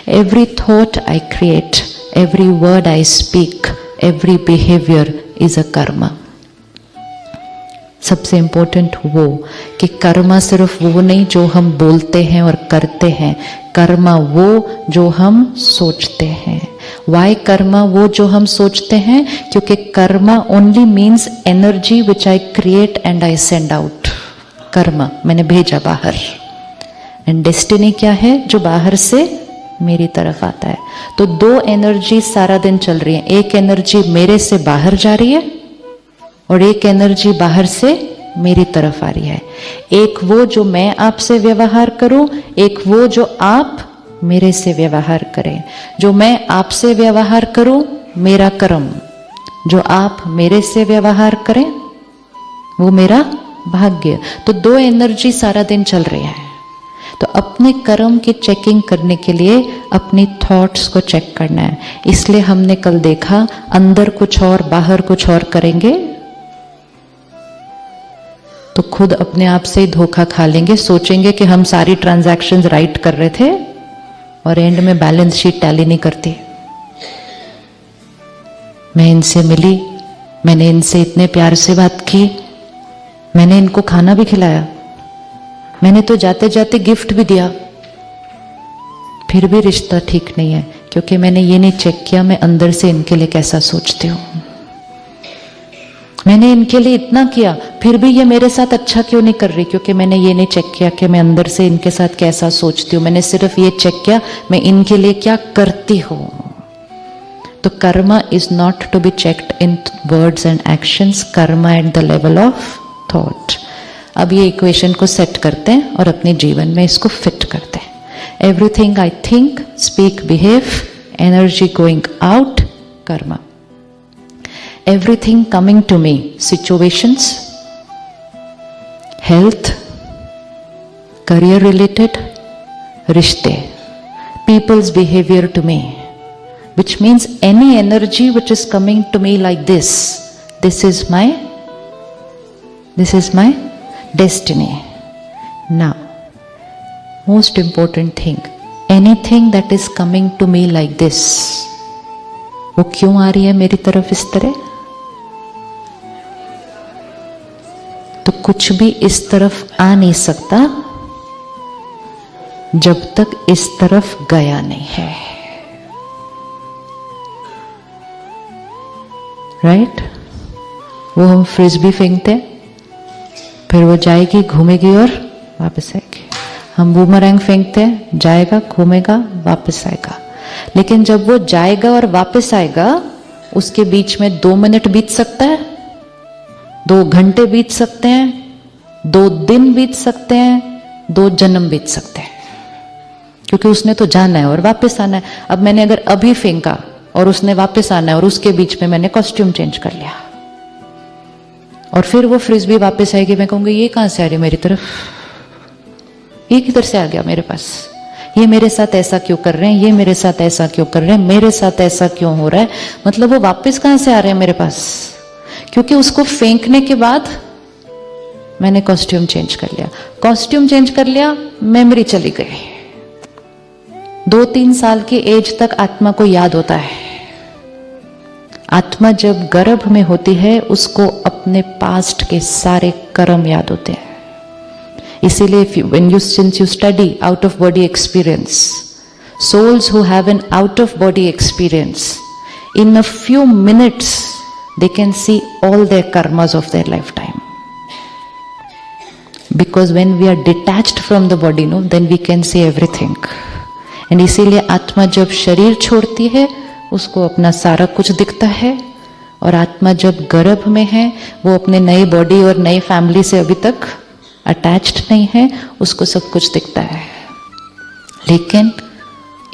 Every thought I create, every word I speak, every behavior is a karma. सबसे important वो कि कर्मा सिर्फ वो नहीं जो हम बोलते हैं और करते हैं, कर्मा वो जो हम सोचते हैं. वाई कर्मा वो जो हम सोचते हैं? क्योंकि Karma only means energy which I create and I send out. Karma मैंने भेजा बाहर, एंड डेस्टिनी क्या है? जो बाहर से मेरी तरफ आता है. तो दो एनर्जी सारा दिन चल रही है. एक एनर्जी मेरे से बाहर जा रही है और एक एनर्जी बाहर से मेरी तरफ आ रही है. एक वो जो मैं आपसे व्यवहार करूं, एक वो जो आप मेरे से व्यवहार करें. जो मैं आपसे व्यवहार करूं मेरा कर्म, जो आप मेरे से व्यवहार करें वो मेरा भाग्य. तो दो एनर्जी सारा दिन चल रही है. तो अपने कर्म की चेकिंग करने के लिए अपनी थॉट्स को चेक करना है. इसलिए हमने कल देखा अंदर कुछ और बाहर कुछ और करेंगे तो खुद अपने आप से ही धोखा खा लेंगे. सोचेंगे कि हम सारी ट्रांजैक्शंस राइट कर रहे थे और एंड में बैलेंस शीट टैली नहीं करती. मैं इनसे मिली, मैंने इनसे इतने प्यार से बात की, मैंने इनको खाना भी खिलाया, मैंने तो जाते जाते गिफ्ट भी दिया, फिर भी रिश्ता ठीक नहीं है क्योंकि मैंने ये नहीं चेक किया मैं अंदर से इनके लिए कैसा सोचती हूँ. मैंने इनके लिए इतना किया फिर भी ये मेरे साथ अच्छा क्यों नहीं कर रही? क्योंकि मैंने ये नहीं चेक किया कि मैं अंदर से इनके साथ कैसा सोचती हूँ. मैंने सिर्फ ये चेक किया मैं इनके लिए क्या करती हूँ. तो karma is not to be checked in words and actions, karma at the level of thought. अब ये इक्वेशन को सेट करते हैं और अपने जीवन में इसको फिट करते हैं. Everything I think, speak, behave, energy going out, Karma. Everything coming to me, situations, health, career related, rishte, people's behavior to me, which means any energy which is coming to me like this is my destiny. Now, most important thing, anything that is coming to me like this, वो क्यों आ रही है मेरी तरफ इस तरह? तो कुछ भी इस तरफ आ नहीं सकता जब तक इस तरफ गया नहीं है. राइट? वो हम फ्रिस्बी फेंकते फिर वो जाएगी, घूमेगी और वापस आएगी. हम बूमरैंग फेंकते हैं, जाएगा, घूमेगा, वापस आएगा. लेकिन जब वो जाएगा और वापस आएगा उसके बीच में 2 मिनट बीत सकता है, 2 घंटे बीत सकते हैं, 2 दिन बीत सकते हैं, 2 जन्म बीत सकते हैं, क्योंकि उसने तो जाना है और वापस आना है. अब मैंने अगर अभी फेंका और उसने वापस आना है और उसके बीच में मैंने कॉस्ट्यूम चेंज कर लिया और फिर वो फ्रिस्बी वापस आएगी, मैं कहूंगी ये कहां से आ रही मेरी तरफ, ये किधर से आ गया मेरे पास, ये मेरे साथ ऐसा क्यों कर रहे हैं, ये मेरे साथ ऐसा क्यों कर रहे हैं, मेरे साथ ऐसा क्यों हो रहा है. मतलब वो वापस कहां से आ रहे हैं मेरे पास? क्योंकि उसको फेंकने के बाद मैंने कॉस्ट्यूम चेंज कर लिया. कॉस्ट्यूम चेंज कर लिया, मेमोरी चली गई. 2-3 साल की एज तक आत्मा को याद होता है. आत्मा जब गर्भ में होती है उसको अपने पास्ट के सारे कर्म याद होते हैं. इसीलिए since you study out of body experience, souls who have an out of body experience, in a few minutes they can see all their karmas of their lifetime. Because when we are detached from the body, no, then we can see everything. And इसीलिए आत्मा जब शरीर छोड़ती है उसको अपना सारा कुछ दिखता है, और आत्मा जब गर्भ में है वो अपने नई बॉडी और नई फैमिली से अभी तक अटैच्ड नहीं है, उसको सब कुछ दिखता है. लेकिन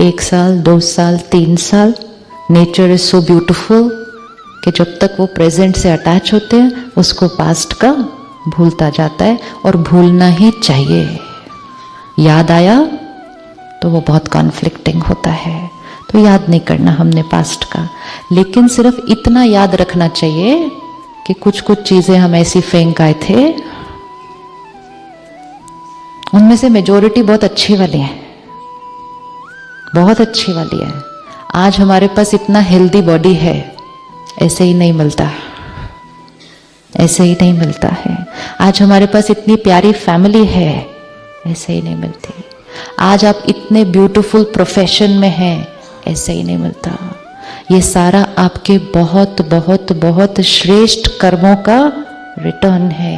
1 साल, 2 साल, 3 साल, नेचर इज सो ब्यूटिफुल कि जब तक वो प्रेजेंट से अटैच होते हैं उसको पास्ट का भूलता जाता है, और भूलना ही चाहिए. याद आया तो वो बहुत कॉन्फ्लिक्टिंग होता है, तो याद नहीं करना हमने पास्ट का. लेकिन सिर्फ इतना याद रखना चाहिए कि कुछ कुछ चीजें हम ऐसी फेंक आए थे, उनमें से मेजोरिटी बहुत अच्छी वाली है, बहुत अच्छी वाली है। आज हमारे पास इतना हेल्दी बॉडी है, ऐसे ही नहीं मिलता, ऐसे ही नहीं मिलता है। आज हमारे पास इतनी प्यारी फैमिली है, ऐसे ही नहीं मिलती। आज आप इतने ब्यूटीफुल प्रोफेशन में हैं, ऐसे ही नहीं मिलता। ये सारा आपके बहुत बहुत बहुत श्रेष्ठ कर्मों का रिटर्न है।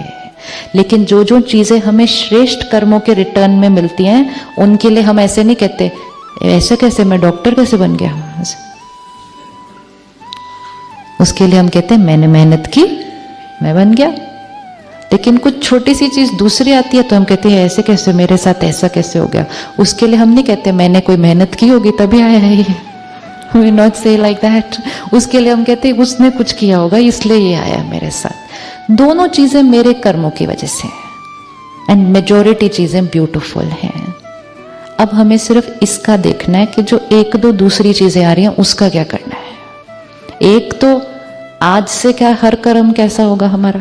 लेकिन जो जो चीजें हमें श्रेष्ठ कर्मों के रिटर्न में मिलती हैं, उनके लिए हम ऐसे नहीं कहते ऐसे कैसे, मैं डॉक्टर कैसे बन गया। उसके लिए हम कहते हैं मैंने मेहनत की, मैं बन गया। लेकिन कुछ छोटी सी चीज दूसरी आती है तो हम कहते हैं ऐसे कैसे, मेरे साथ ऐसा कैसे हो गया। उसके लिए हम नहीं कहते मैंने कोई मेहनत की होगी तभी आया है ये, वी नॉट से लाइक दैट। उसके लिए हम कहते हैं उसने कुछ किया होगा इसलिए ये आया मेरे साथ। दोनों चीजें मेरे कर्मों की वजह से एंड मेजॉरिटी चीजें ब्यूटीफुल हैं। अब हमें सिर्फ इसका देखना है कि जो एक दो दूसरी चीजें आ रही हैं उसका क्या करना है। एक तो आज से क्या हर कर्म कैसा होगा हमारा।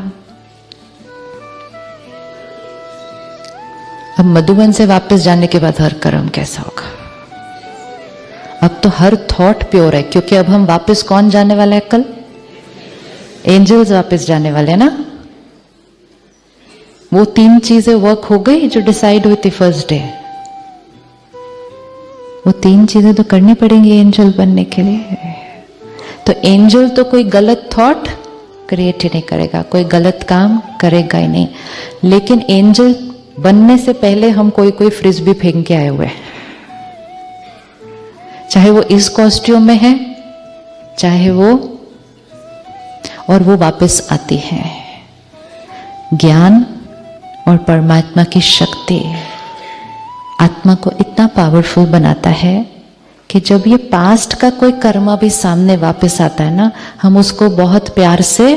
अब मधुबन से वापस जाने के बाद हर कर्म कैसा होगा। अब तो हर थॉट प्योर है, क्योंकि अब हम वापस कौन जाने वाला है, कल एंजल्स वापस जाने वाले हैं ना। वो 3 चीजें वर्क हो गई जो डिसाइड हुई थी फर्स्ट डे। वो 3 चीजें तो करनी पड़ेंगी एंजल बनने के लिए। तो एंजल तो कोई गलत थॉट क्रिएट ही नहीं करेगा, कोई गलत काम करेगा ही नहीं। लेकिन एंजल बनने से पहले हम कोई कोई फ्रिस्बी फेंक के आए हुए हैं, चाहे वो इस कॉस्ट्यूम में है चाहे वो, और वो वापस आती है। ज्ञान और परमात्मा की शक्ति आत्मा को इतना पावरफुल बनाता है कि जब ये पास्ट का कोई कर्म भी सामने वापस आता है ना, हम उसको बहुत प्यार से